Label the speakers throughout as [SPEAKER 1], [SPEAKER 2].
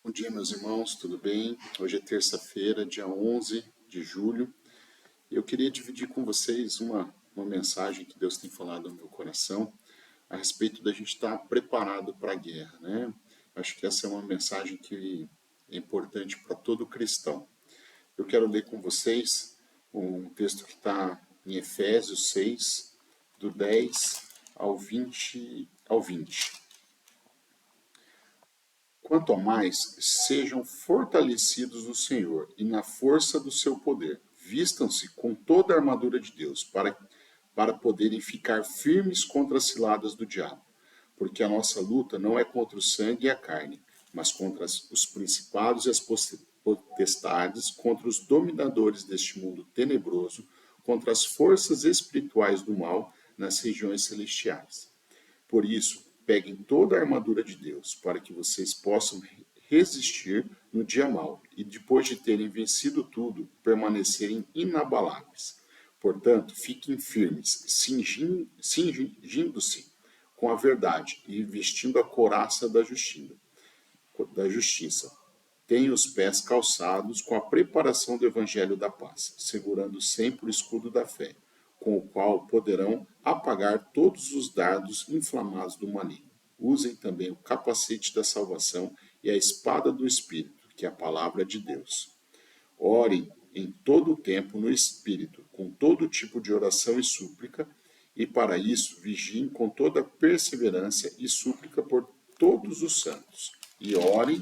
[SPEAKER 1] Bom dia, meus irmãos, tudo bem? Hoje é terça-feira, dia 11 de julho. Eu queria dividir com vocês uma mensagem que Deus tem falado no meu coração a respeito da gente estar preparado para a guerra, né? Acho que essa é uma mensagem que é importante para todo cristão. Eu quero ler com vocês um texto que está em Efésios 6, do 10 ao 20. Quanto a mais, sejam fortalecidos no Senhor e na força do seu poder. Vistam-se com toda a armadura de Deus, para poderem ficar firmes contra as ciladas do diabo. Porque a nossa luta não é contra o sangue e a carne, mas contra os principados e as potestades, contra os dominadores deste mundo tenebroso, contra as forças espirituais do mal nas regiões celestiais. Por isso, peguem toda a armadura de Deus, para que vocês possam resistir no dia mau e, depois de terem vencido tudo, permanecerem inabaláveis. Portanto, fiquem firmes, cingindo-se com a verdade e vestindo a couraça da justiça. Tenham os pés calçados com a preparação do evangelho da paz, segurando sempre o escudo da fé, com o qual poderão apagar todos os dardos inflamados do maligno. Usem também o capacete da salvação e a espada do Espírito, que é a palavra de Deus. Orem em todo o tempo no Espírito, com todo tipo de oração e súplica, e para isso vigiem com toda perseverança e súplica por todos os santos. E orem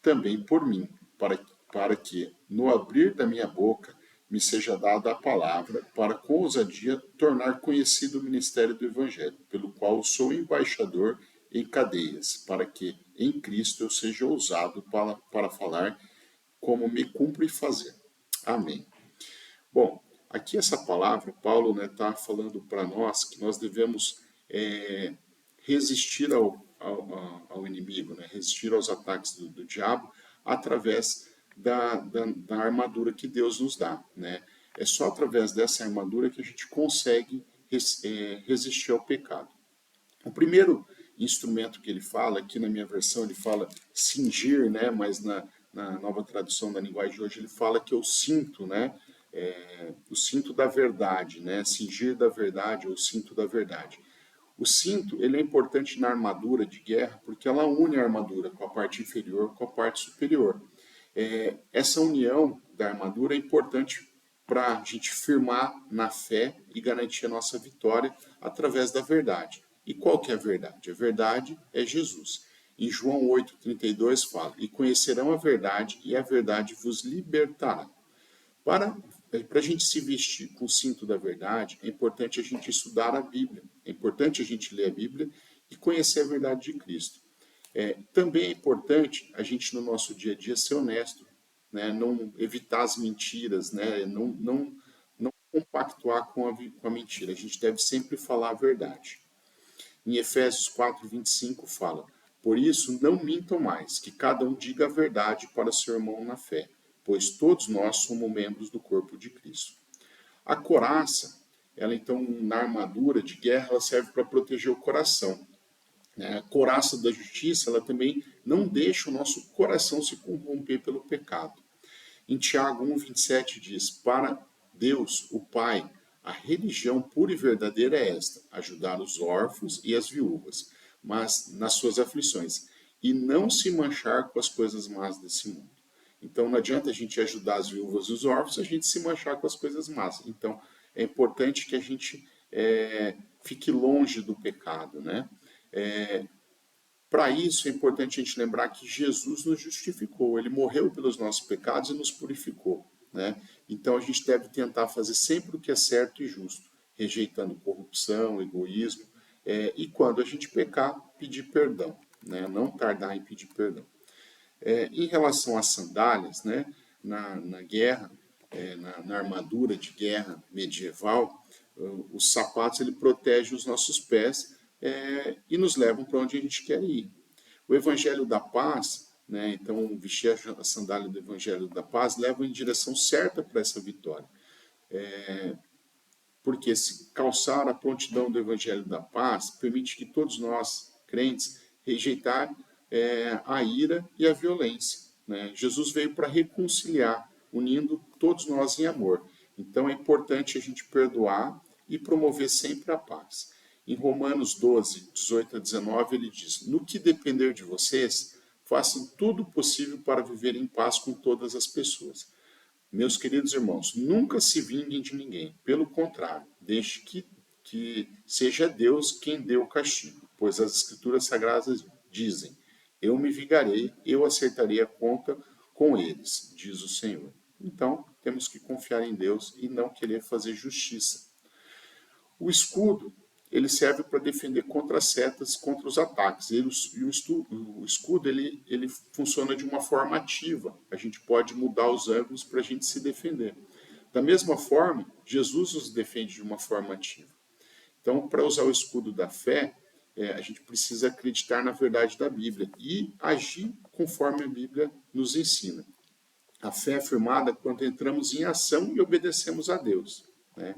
[SPEAKER 1] também por mim, para que, no abrir da minha boca, me seja dada a palavra, para com ousadia tornar conhecido o ministério do Evangelho, pelo qual sou embaixador em cadeias, para que, em Cristo, eu seja ousado para falar como me cumpre fazer. Amém. Bom, aqui essa palavra, Paulo está falando para nós que nós devemos resistir ao inimigo, né? Resistir aos ataques do diabo através da armadura que Deus nos dá. Né? É só através dessa armadura que a gente consegue resistir ao pecado. O primeiro instrumento que ele fala, aqui na minha versão ele fala cingir, né? Mas na nova tradução da linguagem de hoje ele fala que eu cinto, né? O cinto da verdade, né? Cingir da verdade ou cinto da verdade. O cinto ele é importante na armadura de guerra porque ela une a armadura com a parte inferior com a parte superior. Essa união da armadura é importante para a gente firmar na fé e garantir a nossa vitória através da verdade. E qual que é a verdade? A verdade é Jesus. Em João 8,32 fala, e conhecerão a verdade, e a verdade vos libertará. Para a gente se vestir com o cinto da verdade, é importante a gente estudar a Bíblia, é importante a gente ler a Bíblia e conhecer a verdade de Cristo. Também é importante a gente, no nosso dia a dia, ser honesto, né? Não evitar as mentiras, né? Não compactuar com a mentira. A gente deve sempre falar a verdade. Em Efésios 4:25 fala, por isso não mintam mais, que cada um diga a verdade para seu irmão na fé, pois todos nós somos membros do corpo de Cristo. A couraça, ela então, na armadura de guerra, ela serve para proteger o coração. A couraça da justiça, ela também não deixa o nosso coração se corromper pelo pecado. Em Tiago 1,27 diz, para Deus, o Pai, a religião pura e verdadeira é esta, ajudar os órfãos e as viúvas, mas nas suas aflições, e não se manchar com as coisas más desse mundo. Então não adianta a gente ajudar as viúvas e os órfãos, a gente se manchar com as coisas más. Então é importante que a gente fique longe do pecado, né? Para isso é importante a gente lembrar que Jesus nos justificou, ele morreu pelos nossos pecados e nos purificou. Né? Então a gente deve tentar fazer sempre o que é certo e justo, rejeitando corrupção, egoísmo, e quando a gente pecar, pedir perdão, né? Não tardar em pedir perdão. Em relação às sandálias, né? Na guerra, na armadura de guerra medieval, os sapatos ele protege os nossos pés e nos levam para onde a gente quer ir. O Evangelho da Paz, né, então vestir a sandália do Evangelho da Paz leva em direção certa para essa vitória. Porque se calçar a prontidão do Evangelho da Paz permite que todos nós, crentes, rejeitar a ira e a violência, né? Jesus veio para reconciliar, unindo todos nós em amor. Então é importante a gente perdoar e promover sempre a paz. Em Romanos 12, 18 a 19, ele diz: no que depender de vocês, façam tudo possível para viver em paz com todas as pessoas. Meus queridos irmãos, nunca se vinguem de ninguém. Pelo contrário, deixe que seja Deus quem dê o castigo, pois as Escrituras Sagradas dizem: eu me vingarei, eu acertarei a conta com eles, diz o Senhor. Então, temos que confiar em Deus e não querer fazer justiça. O escudo, ele serve para defender contra as setas, contra os ataques. O escudo, ele funciona de uma forma ativa. A gente pode mudar os ângulos para a gente se defender. Da mesma forma, Jesus nos defende de uma forma ativa. Então, para usar o escudo da fé, a gente precisa acreditar na verdade da Bíblia e agir conforme a Bíblia nos ensina. A fé é firmada quando entramos em ação e obedecemos a Deus, né?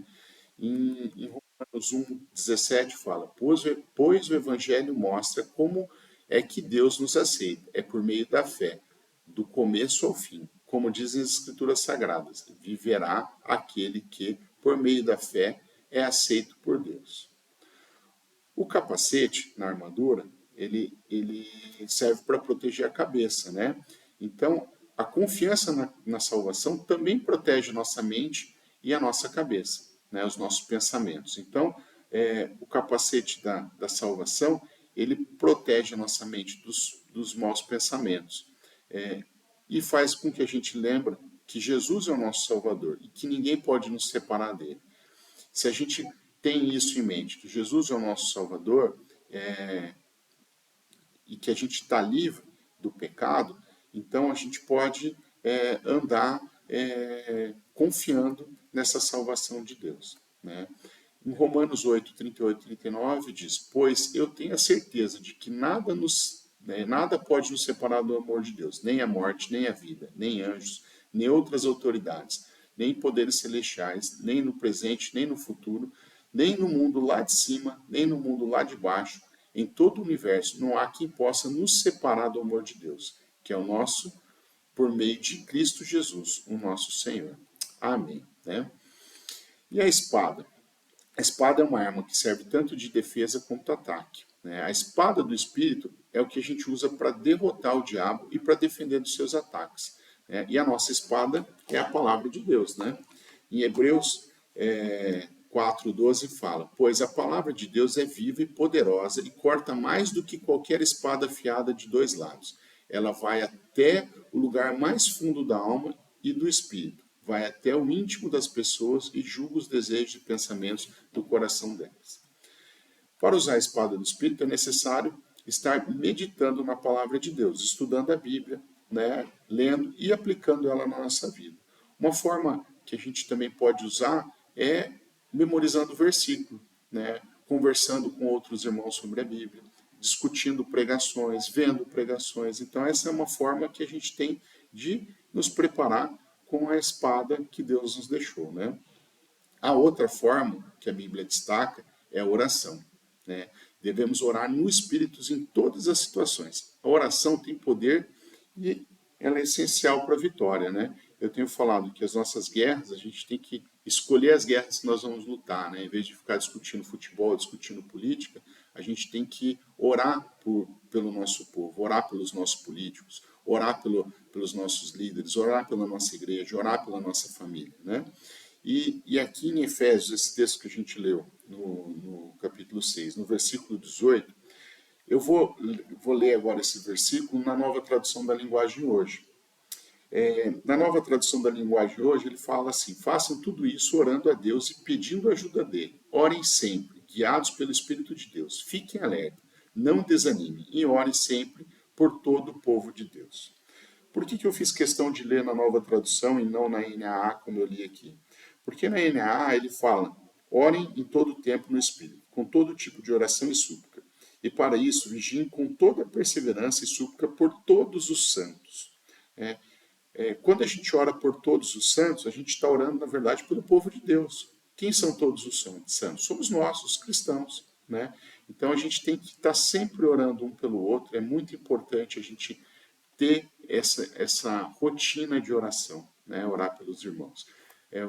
[SPEAKER 1] Em Romanos 1,17 fala: pois o Evangelho mostra como é que Deus nos aceita, é por meio da fé, do começo ao fim. Como dizem as Escrituras Sagradas, viverá aquele que, por meio da fé, é aceito por Deus. O capacete na armadura, ele serve para proteger a cabeça, né? Então, a confiança na salvação também protege a nossa mente e a nossa cabeça, né? Os nossos pensamentos. Então, o capacete da salvação, ele protege a nossa mente dos maus pensamentos. E faz com que a gente lembre que Jesus é o nosso Salvador e que ninguém pode nos separar dele. Se a gente tem isso em mente, que Jesus é o nosso Salvador, e que a gente está livre do pecado, então a gente pode andar confiando nessa salvação de Deus, né? Em Romanos 8, 38 e 39 diz: pois eu tenho a certeza de que nada pode nos separar do amor de Deus, nem a morte, nem a vida, nem anjos, nem outras autoridades, nem poderes celestiais, nem no presente, nem no futuro, nem no mundo lá de cima, nem no mundo lá de baixo. Em todo o universo não há quem possa nos separar do amor de Deus, que é o nosso, por meio de Cristo Jesus, o nosso Senhor. Amém, né? E a espada? A espada é uma arma que serve tanto de defesa quanto ataque, né? A espada do Espírito é o que a gente usa para derrotar o diabo e para defender dos seus ataques, né? E a nossa espada é a palavra de Deus, né? Em Hebreus 4:12 fala: pois a palavra de Deus é viva e poderosa e corta mais do que qualquer espada afiada de dois lados. Ela vai até o lugar mais fundo da alma e do espírito, vai até o íntimo das pessoas e julga os desejos e pensamentos do coração delas. Para usar a espada do Espírito é necessário estar meditando na palavra de Deus, estudando a Bíblia, né, lendo e aplicando ela na nossa vida. Uma forma que a gente também pode usar é memorizando o versículo, né, conversando com outros irmãos sobre a Bíblia, discutindo pregações, vendo pregações. Então essa é uma forma que a gente tem de nos preparar com a espada que Deus nos deixou, né? A outra forma que a Bíblia destaca é a oração, né? Devemos orar no Espírito em todas as situações. A oração tem poder e ela é essencial para a vitória, né? Eu tenho falado que as nossas guerras, a gente tem que escolher as guerras que nós vamos lutar, né? Em vez de ficar discutindo futebol, discutindo política, a gente tem que orar pelo nosso povo, orar pelos nossos políticos, orar pelos nossos líderes, orar pela nossa igreja, orar pela nossa família, né? E aqui em Efésios, esse texto que a gente leu no capítulo 6, no versículo 18, eu vou ler agora esse versículo na nova tradução da linguagem hoje. Na nova tradução da linguagem hoje, ele fala assim: façam tudo isso orando a Deus e pedindo a ajuda dele. Orem sempre, guiados pelo Espírito de Deus. Fiquem alerta, não desanimem e orem sempre por todo o povo de Deus. Por que eu fiz questão de ler na nova tradução e não na NAA, como eu li aqui? Porque na NAA ele fala: orem em todo o tempo no Espírito, com todo tipo de oração e súplica. E para isso, vigiem com toda perseverança e súplica por todos os santos. Quando a gente ora por todos os santos, a gente está orando, na verdade, pelo povo de Deus. Quem são todos os santos? Somos nós, os cristãos, né? Então a gente tem que estar sempre orando um pelo outro, é muito importante a gente ter essa rotina de oração, né? Orar pelos irmãos.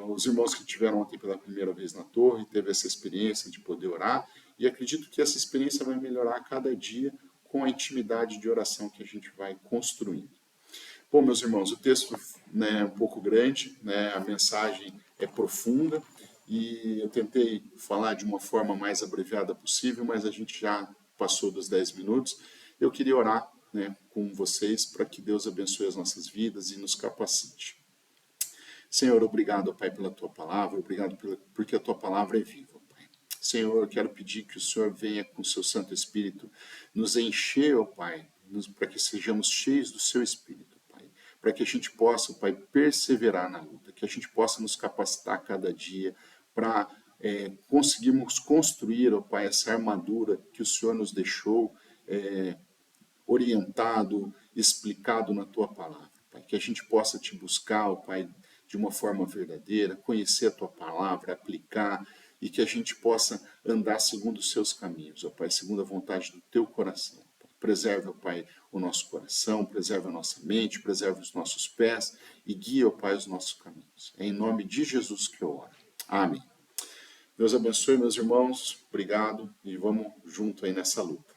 [SPEAKER 1] Os irmãos que tiveram ontem pela primeira vez na torre, teve essa experiência de poder orar, e acredito que essa experiência vai melhorar a cada dia com a intimidade de oração que a gente vai construindo. Bom, meus irmãos, o texto, né, é um pouco grande, né, a mensagem é profunda e eu tentei falar de uma forma mais abreviada possível, mas a gente já passou dos 10 minutos. Eu queria orar, né, com vocês para que Deus abençoe as nossas vidas e nos capacite. Senhor, obrigado, Pai, pela Tua palavra, obrigado porque a Tua palavra é viva, Pai. Senhor, eu quero pedir que o Senhor venha com o Seu Santo Espírito nos encher, ó Pai, para que sejamos cheios do Seu Espírito, Pai. Para que a gente possa, Pai, perseverar na luta, que a gente possa nos capacitar cada dia para conseguirmos construir, ó Pai, essa armadura que o Senhor nos deixou, orientado, explicado na Tua palavra, Pai. Que a gente possa Te buscar, ó Pai, de uma forma verdadeira, conhecer a Tua palavra, aplicar e que a gente possa andar segundo os Seus caminhos, ó Pai, segundo a vontade do Teu coração. Preserve, ó Pai, o nosso coração, preserve a nossa mente, preserve os nossos pés e guia, ó Pai, os nossos caminhos. É em nome de Jesus que eu oro. Amém. Deus abençoe, meus irmãos. Obrigado e vamos junto aí nessa luta.